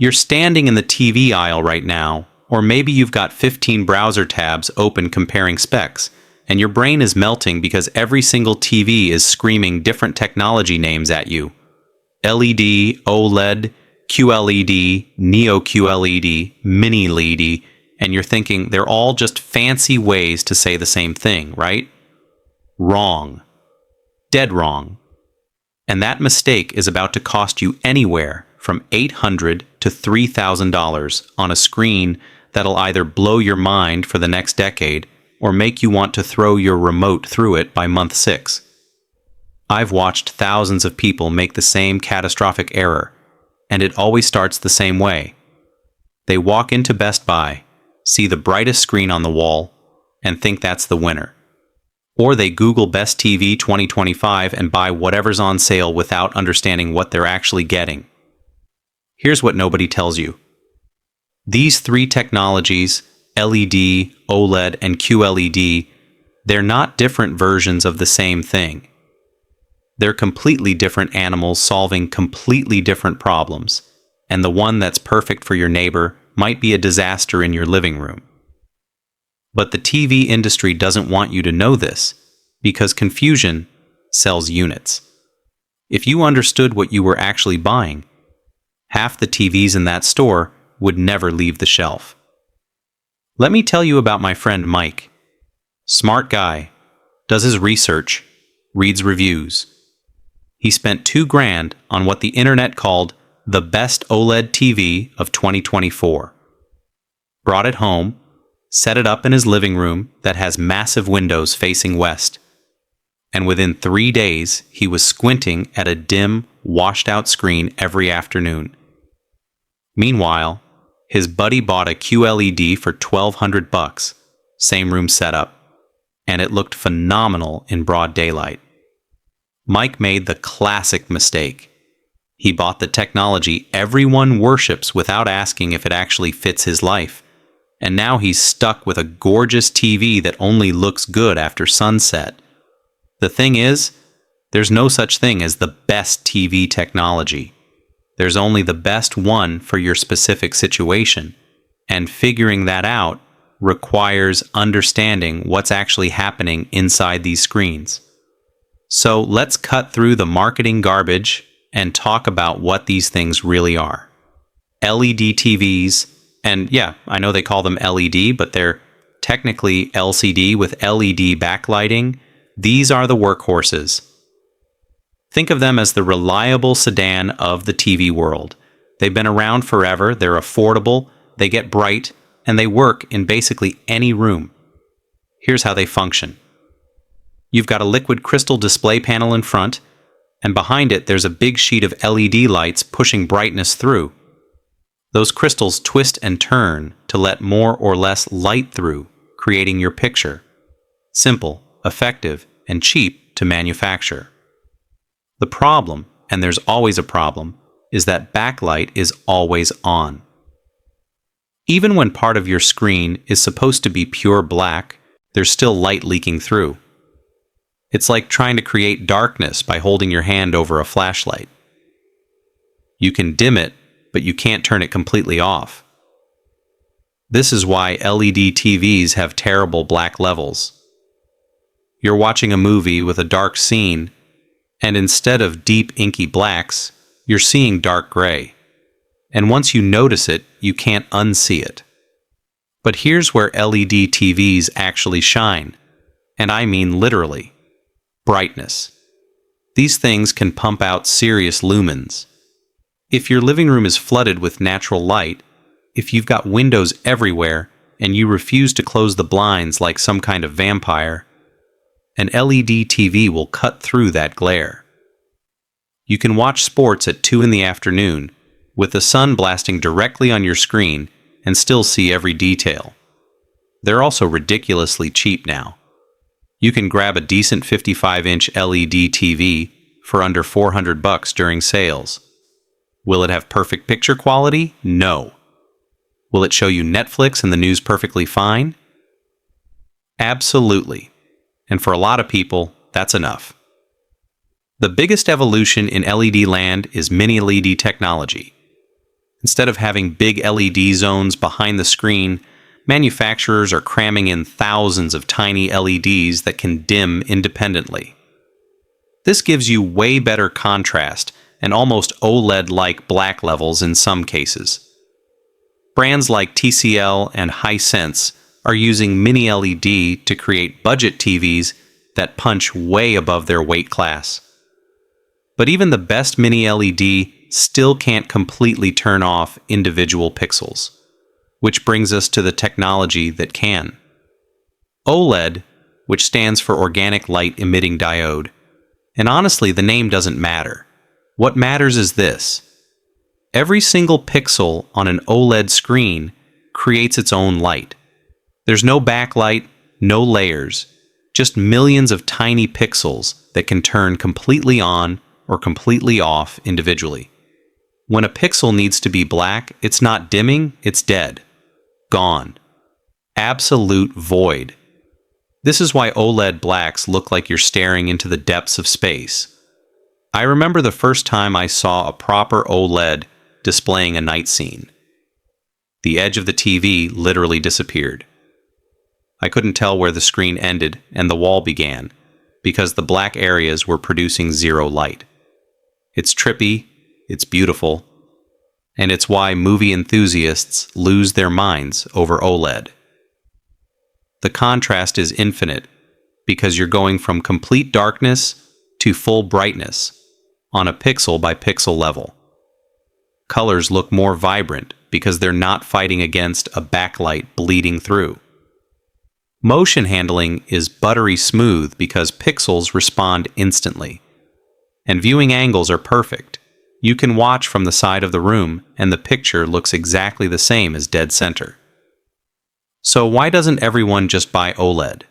You're standing in the TV aisle right now, or maybe you've got 15 browser tabs open comparing specs, and your brain is melting because every single TV is screaming different technology names at you. LED, OLED, QLED, Neo QLED, Mini LED, and you're thinking they're all just fancy ways to say the same thing, right? Wrong. Dead wrong. And that mistake is about to cost you anywhere from $800 to $3,000 on a screen that'll either blow your mind for the next decade or make you want to throw your remote through it by month 6. I've watched thousands of people make the same catastrophic error, and it always starts the same way. They walk into Best Buy, see the brightest screen on the wall, and think that's the winner. Or they Google Best TV 2025 and buy whatever's on sale without understanding what they're actually getting. Here's what nobody tells you. These 3 technologies, LED, OLED, and QLED, they're not different versions of the same thing. They're completely different animals solving completely different problems, and the one that's perfect for your neighbor might be a disaster in your living room. But the TV industry doesn't want you to know this, because confusion sells units. If you understood what you were actually buying, half the TVs in that store would never leave the shelf. Let me tell you about my friend Mike. Smart guy, does his research, reads reviews. He spent $2,000 on what the internet called the best OLED TV of 2024. Brought it home, set it up in his living room that has massive windows facing west. And within 3 days, he was squinting at a dim, washed-out screen every afternoon. Meanwhile, his buddy bought a QLED for $1,200, same room setup, and it looked phenomenal in broad daylight. Mike made the classic mistake. He bought the technology everyone worships without asking if it actually fits his life, and now he's stuck with a gorgeous TV that only looks good after sunset. The thing is, there's no such thing as the best TV technology. There's only the best one for your specific situation, and figuring that out requires understanding what's actually happening inside these screens. So let's cut through the marketing garbage and talk about what these things really are. LED TVs, and yeah, I know they call them LED, but they're technically LCD with LED backlighting. These are the workhorses. Think of them as the reliable sedan of the TV world. They've been around forever, they're affordable, they get bright, and they work in basically any room. Here's how they function. You've got a liquid crystal display panel in front, and behind it there's a big sheet of LED lights pushing brightness through. Those crystals twist and turn to let more or less light through, creating your picture. Simple, effective, and cheap to manufacture. The problem, and there's always a problem, is that backlight is always on. Even when part of your screen is supposed to be pure black, there's still light leaking through. It's like trying to create darkness by holding your hand over a flashlight. You can dim it, but you can't turn it completely off. This is why LED TVs have terrible black levels. You're watching a movie with a dark scene, and instead of deep inky blacks, you're seeing dark gray. And once you notice it, you can't unsee it. But here's where LED TVs actually shine, and I mean literally. Brightness. These things can pump out serious lumens. If your living room is flooded with natural light, if you've got windows everywhere and you refuse to close the blinds like some kind of vampire, an LED TV will cut through that glare. You can watch sports at 2 in the afternoon with the sun blasting directly on your screen and still see every detail. They're also ridiculously cheap now. You can grab a decent 55-inch LED TV for under $400 during sales. Will it have perfect picture quality? No. Will it show you Netflix and the news perfectly fine? Absolutely. And for a lot of people, that's enough. The biggest evolution in LED land is Mini LED technology. Instead of having big LED zones behind the screen, manufacturers are cramming in thousands of tiny LEDs that can dim independently. This gives you way better contrast and almost OLED-like black levels in some cases. Brands like TCL and Hisense are using mini LED to create budget TVs that punch way above their weight class. But even the best mini LED still can't completely turn off individual pixels, which brings us to the technology that can. OLED, which stands for Organic Light Emitting Diode. And honestly, the name doesn't matter. What matters is this. Every single pixel on an OLED screen creates its own light. There's no backlight, no layers, just millions of tiny pixels that can turn completely on or completely off individually. When a pixel needs to be black, it's not dimming, it's dead. Gone. Absolute void. This is why OLED blacks look like you're staring into the depths of space. I remember the first time I saw a proper OLED displaying a night scene. The edge of the TV literally disappeared. I couldn't tell where the screen ended and the wall began, because the black areas were producing zero light. It's trippy, it's beautiful, and it's why movie enthusiasts lose their minds over OLED. The contrast is infinite, because you're going from complete darkness to full brightness on a pixel-by-pixel level. Colors look more vibrant because they're not fighting against a backlight bleeding through. Motion handling is buttery smooth because pixels respond instantly. And viewing angles are perfect. You can watch from the side of the room and the picture looks exactly the same as dead center. So why doesn't everyone just buy OLED?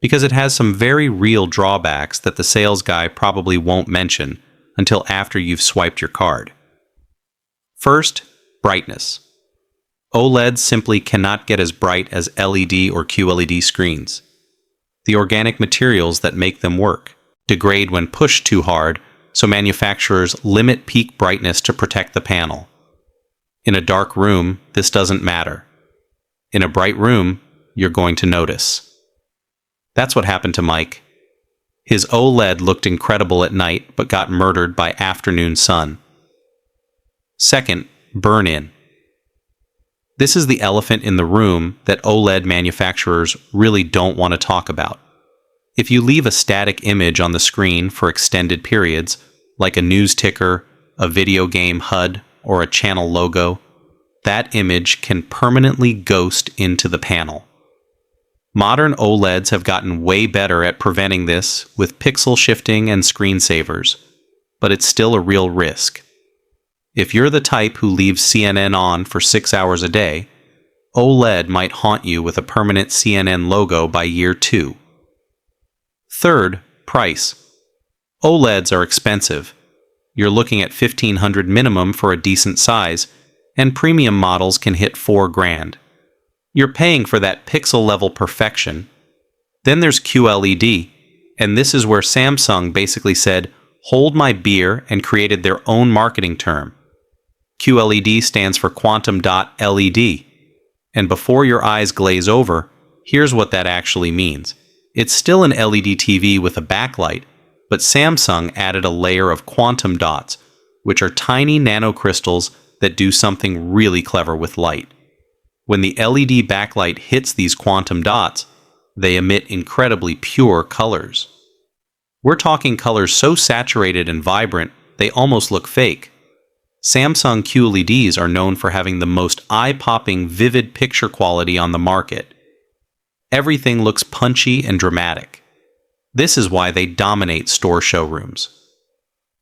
Because it has some very real drawbacks that the sales guy probably won't mention until after you've swiped your card. First, brightness. OLEDs simply cannot get as bright as LED or QLED screens. The organic materials that make them work degrade when pushed too hard, so manufacturers limit peak brightness to protect the panel. In a dark room, this doesn't matter. In a bright room, you're going to notice. That's what happened to Mike. His OLED looked incredible at night, but got murdered by afternoon sun. Second, burn-in. This is the elephant in the room that OLED manufacturers really don't want to talk about. If you leave a static image on the screen for extended periods, like a news ticker, a video game HUD, or a channel logo, that image can permanently ghost into the panel. Modern OLEDs have gotten way better at preventing this with pixel shifting and screensavers, but it's still a real risk. If you're the type who leaves CNN on for 6 hours a day, OLED might haunt you with a permanent CNN logo by year 2. Third, price. OLEDs are expensive. You're looking at $1,500 minimum for a decent size, and premium models can hit $4,000. You're paying for that pixel-level perfection. Then there's QLED, and this is where Samsung basically said, "Hold my beer," and created their own marketing term. QLED stands for Quantum Dot LED. And before your eyes glaze over, here's what that actually means. It's still an LED TV with a backlight, but Samsung added a layer of quantum dots, which are tiny nanocrystals that do something really clever with light. When the LED backlight hits these quantum dots, they emit incredibly pure colors. We're talking colors so saturated and vibrant, they almost look fake. Samsung QLEDs are known for having the most eye-popping, vivid picture quality on the market. Everything looks punchy and dramatic. This is why they dominate store showrooms.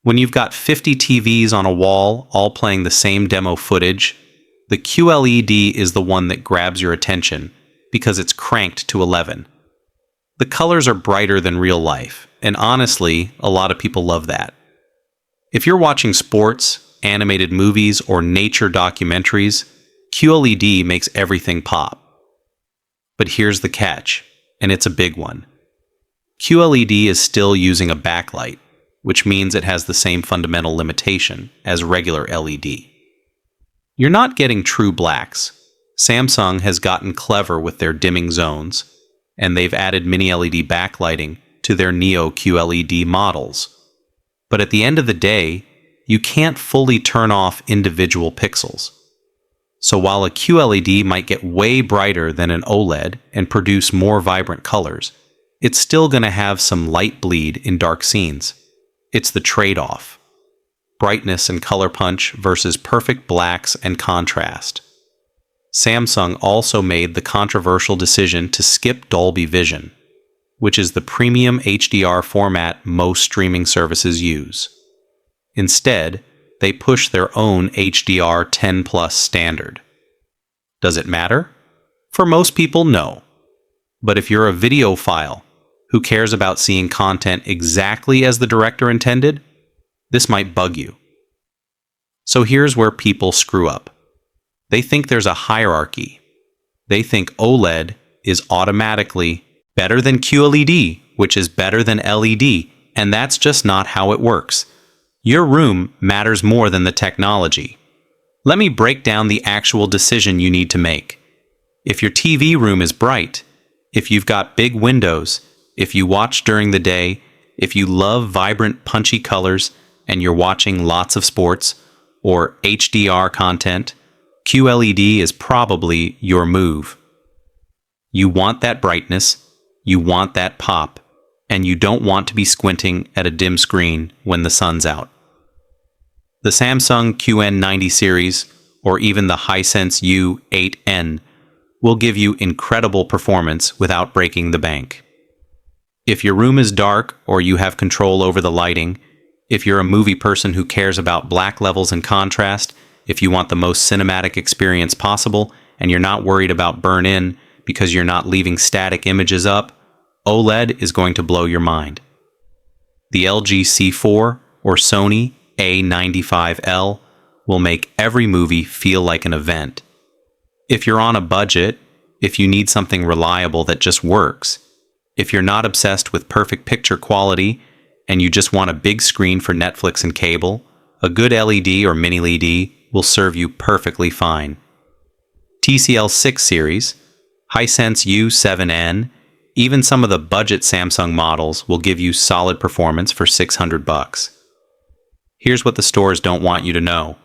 When you've got 50 TVs on a wall, all playing the same demo footage, the QLED is the one that grabs your attention because it's cranked to 11. The colors are brighter than real life, and honestly, a lot of people love that. If you're watching sports, animated movies, or nature documentaries, QLED makes everything pop. But here's the catch, and it's a big one. QLED is still using a backlight, which means it has the same fundamental limitation as regular LED. You're not getting true blacks. Samsung has gotten clever with their dimming zones, and they've added mini LED backlighting to their Neo QLED models. But at the end of the day, you can't fully turn off individual pixels. So while a QLED might get way brighter than an OLED and produce more vibrant colors, it's still going to have some light bleed in dark scenes. It's the trade-off. Brightness and color punch versus perfect blacks and contrast. Samsung also made the controversial decision to skip Dolby Vision, which is the premium HDR format most streaming services use. Instead, they push their own HDR 10 Plus standard. Does it matter? For most people, no. But if you're a videophile who cares about seeing content exactly as the director intended, this might bug you. So here's where people screw up. They think there's a hierarchy. They think OLED is automatically better than QLED, which is better than LED, and that's just not how it works. Your room matters more than the technology. Let me break down the actual decision you need to make. If your TV room is bright, if you've got big windows, if you watch during the day, if you love vibrant, punchy colors, and you're watching lots of sports or HDR content, QLED is probably your move. You want that brightness, you want that pop, and you don't want to be squinting at a dim screen when the sun's out. The Samsung QN90 series, or even the Hisense U8N, will give you incredible performance without breaking the bank. If your room is dark or you have control over the lighting, if you're a movie person who cares about black levels and contrast, if you want the most cinematic experience possible and you're not worried about burn-in because you're not leaving static images up, OLED is going to blow your mind. The LG C4 or Sony A95L will make every movie feel like an event. If you're on a budget, if you need something reliable that just works, if you're not obsessed with perfect picture quality and you just want a big screen for Netflix and cable, a good LED or mini LED will serve you perfectly fine. TCL 6 series, Hisense U7N, even some of the budget Samsung models will give you solid performance for $600. Here's what the stores don't want you to know.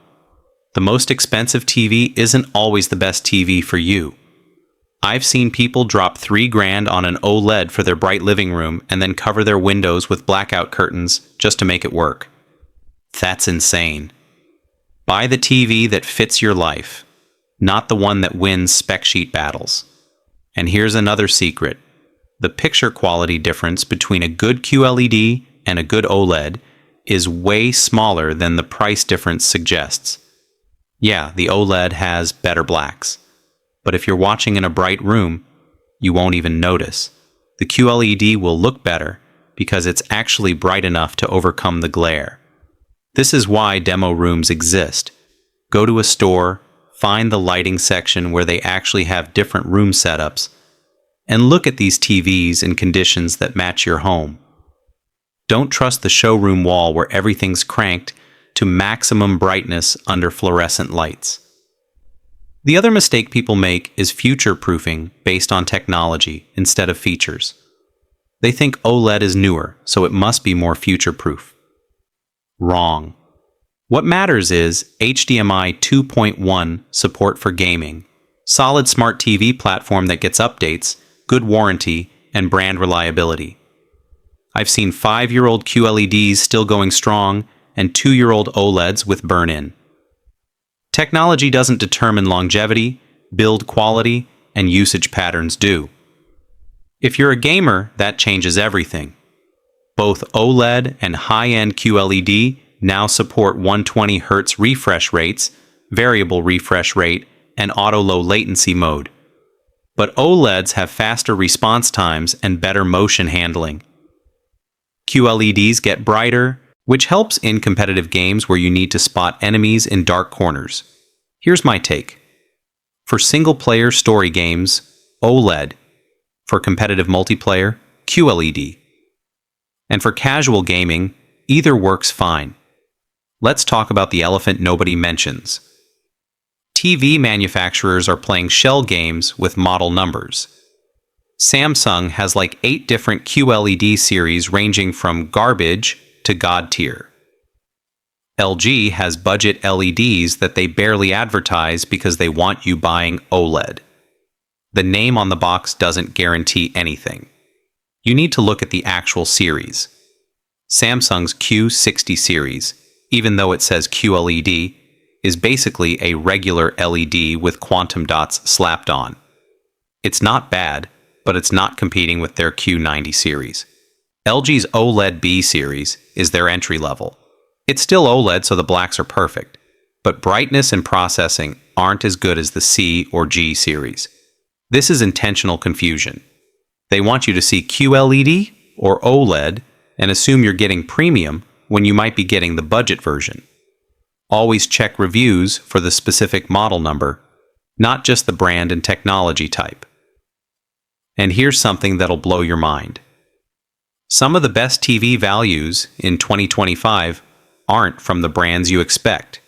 The most expensive TV isn't always the best TV for you. I've seen people drop $3,000 on an OLED for their bright living room and then cover their windows with blackout curtains just to make it work. That's insane. Buy the TV that fits your life, not the one that wins spec sheet battles. And here's another secret. The picture quality difference between a good QLED and a good OLED is way smaller than the price difference suggests. Yeah, the OLED has better blacks. But if you're watching in a bright room, you won't even notice. The QLED will look better because it's actually bright enough to overcome the glare. This is why demo rooms exist. Go to a store, find the lighting section where they actually have different room setups, and look at these TVs in conditions that match your home. Don't trust the showroom wall where everything's cranked to maximum brightness under fluorescent lights. The other mistake people make is future-proofing based on technology instead of features. They think OLED is newer, so it must be more future-proof. Wrong. What matters is HDMI 2.1 support for gaming, solid smart TV platform that gets updates, good warranty, and brand reliability. I've seen 5-year-old QLEDs still going strong and 2-year-old OLEDs with burn-in. Technology doesn't determine longevity, build quality, and usage patterns do. If you're a gamer, that changes everything. Both OLED and high-end QLED now support 120 Hz refresh rates, variable refresh rate, and auto low latency mode. But OLEDs have faster response times and better motion handling. QLEDs get brighter, which helps in competitive games where you need to spot enemies in dark corners. Here's my take. For single-player story games, OLED. For competitive multiplayer, QLED. And for casual gaming, either works fine. Let's talk about the elephant nobody mentions. TV manufacturers are playing shell games with model numbers. Samsung has like 8 different QLED series ranging from garbage to god tier. LG has budget LEDs that they barely advertise because they want you buying OLED. The name on the box doesn't guarantee anything. You need to look at the actual series. Samsung's Q60 series, even though it says QLED, is basically a regular LED with quantum dots slapped on. It's not bad, but it's not competing with their Q90 series. LG's OLED B series is their entry level. It's still OLED, so the blacks are perfect, but brightness and processing aren't as good as the C or G series. This is intentional confusion. They want you to see QLED or OLED and assume you're getting premium when you might be getting the budget version. Always check reviews for the specific model number, not just the brand and technology type. And here's something that'll blow your mind. Some of the best TV values in 2025 aren't from the brands you expect.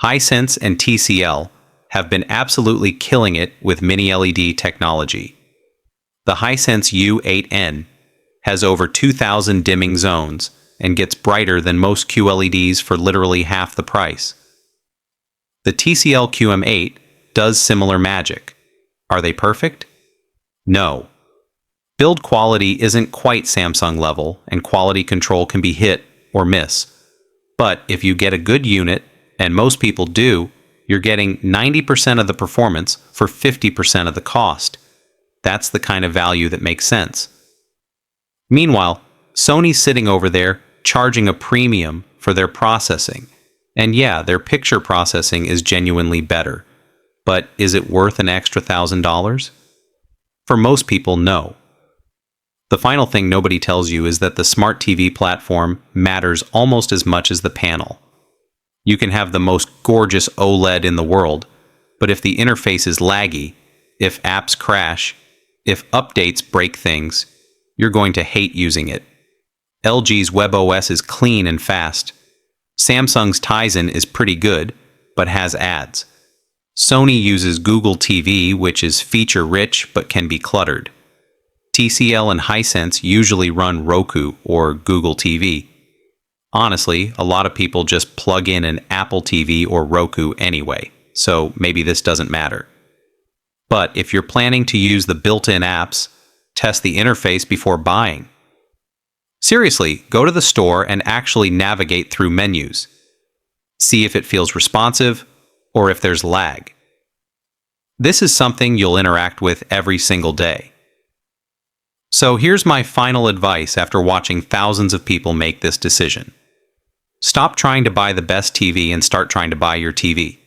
Hisense and TCL have been absolutely killing it with mini LED technology. The Hisense U8N has over 2,000 dimming zones and gets brighter than most QLEDs for literally half the price. The TCL QM8 does similar magic. Are they perfect? No. Build quality isn't quite Samsung level, and quality control can be hit or miss. But if you get a good unit, and most people do, you're getting 90% of the performance for 50% of the cost. That's the kind of value that makes sense. Meanwhile, Sony's sitting over there charging a premium for their processing. And yeah, their picture processing is genuinely better. But is it worth an extra $1,000? For most people, no. The final thing nobody tells you is that the smart TV platform matters almost as much as the panel. You can have the most gorgeous OLED in the world, but if the interface is laggy, if apps crash, if updates break things, you're going to hate using it. LG's WebOS is clean and fast. Samsung's Tizen is pretty good, but has ads. Sony uses Google TV, which is feature-rich but can be cluttered. TCL and Hisense usually run Roku or Google TV. Honestly, a lot of people just plug in an Apple TV or Roku anyway, so maybe this doesn't matter. But if you're planning to use the built-in apps, test the interface before buying. Seriously, go to the store and actually navigate through menus. See if it feels responsive or if there's lag. This is something you'll interact with every single day. So here's my final advice after watching thousands of people make this decision. Stop trying to buy the best TV and start trying to buy your TV.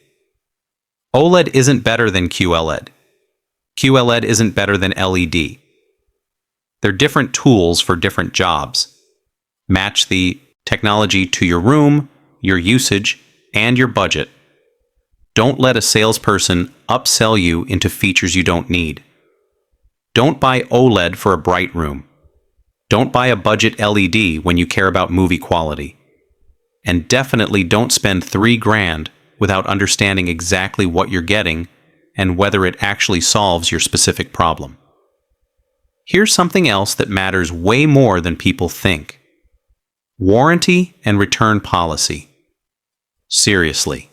OLED isn't better than QLED. QLED isn't better than LED. They're different tools for different jobs. Match the technology to your room, your usage, and your budget. Don't let a salesperson upsell you into features you don't need. Don't buy OLED for a bright room. Don't buy a budget LED when you care about movie quality. And definitely don't spend $3,000 without understanding exactly what you're getting and whether it actually solves your specific problem. Here's something else that matters way more than people think. Warranty and return policy. Seriously.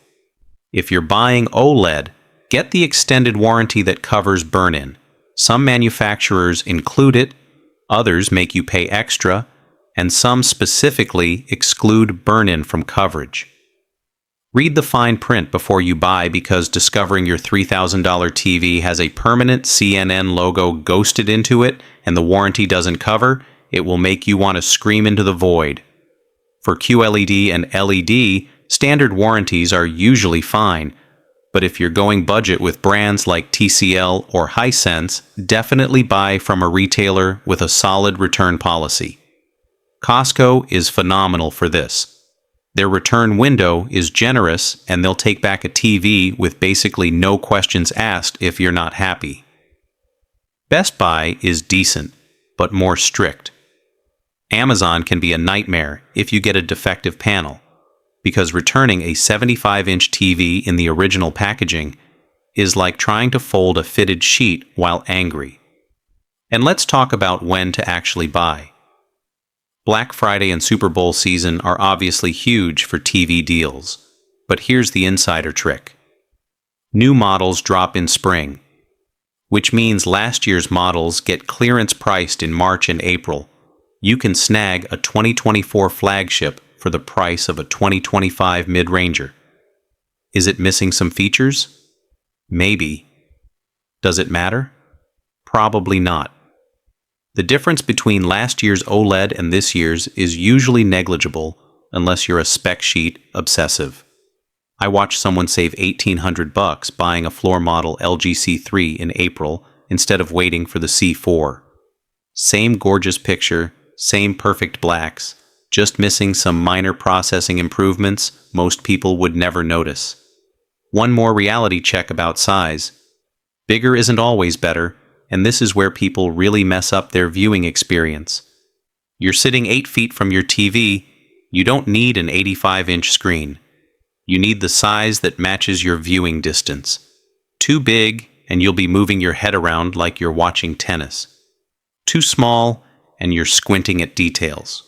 If you're buying OLED, get the extended warranty that covers burn-in. Some manufacturers include it, others make you pay extra, and some specifically exclude burn-in from coverage. Read the fine print before you buy, because discovering your $3,000 TV has a permanent CNN logo ghosted into it and the warranty doesn't cover, it will make you want to scream into the void. For QLED and LED, standard warranties are usually fine, but if you're going budget with brands like TCL or Hisense, definitely buy from a retailer with a solid return policy. Costco is phenomenal for this. Their return window is generous, and they'll take back a TV with basically no questions asked if you're not happy. Best Buy is decent, but more strict. Amazon can be a nightmare if you get a defective panel. because returning a 75-inch TV in the original packaging is like trying to fold a fitted sheet while angry. And let's talk about when to actually buy. Black Friday and Super Bowl season are obviously huge for TV deals, but here's the insider trick. New models drop in spring, which means last year's models get clearance priced in March and April. You can snag a 2024 flagship for the price of a 2025 mid-ranger. Is it missing some features? Maybe. Does it matter? Probably not. The difference between last year's OLED and this year's is usually negligible unless you're a spec sheet obsessive. I watched someone save $1,800 buying a floor model LG C3 in April instead of waiting for the C4. Same gorgeous picture, same perfect blacks, just missing some minor processing improvements most people would never notice. One more reality check about size. Bigger isn't always better, and this is where people really mess up their viewing experience. You're sitting 8 feet from your TV, you don't need an 85-inch screen. You need the size that matches your viewing distance. Too big, and you'll be moving your head around like you're watching tennis. Too small, and you're squinting at details.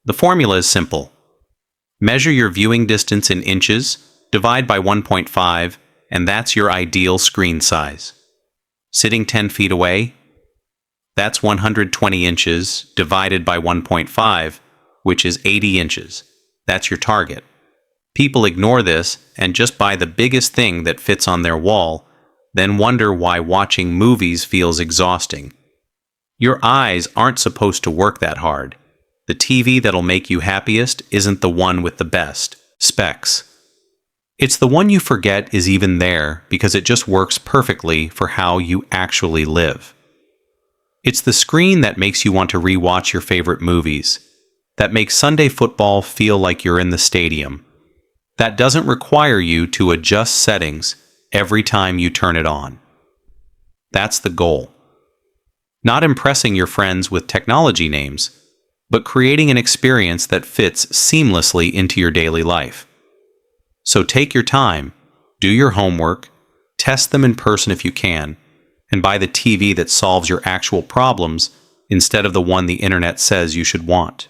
The formula is simple. Measure your viewing distance in inches, divide by 1.5, and that's your ideal screen size. Sitting 10 feet away? That's 120 inches divided by 1.5, which is 80 inches. That's your target. People ignore this and just buy the biggest thing that fits on their wall, then wonder why watching movies feels exhausting. Your eyes aren't supposed to work that hard. The TV that'll make you happiest isn't the one with the best specs. It's the one you forget is even there because it just works perfectly for how you actually live. It's the screen that makes you want to rewatch your favorite movies, that makes Sunday football feel like you're in the stadium, that doesn't require you to adjust settings every time you turn it on. That's the goal. Not impressing your friends with technology names, but creating an experience that fits seamlessly into your daily life. So take your time, do your homework, test them in person if you can, and buy the TV that solves your actual problems instead of the one the internet says you should want.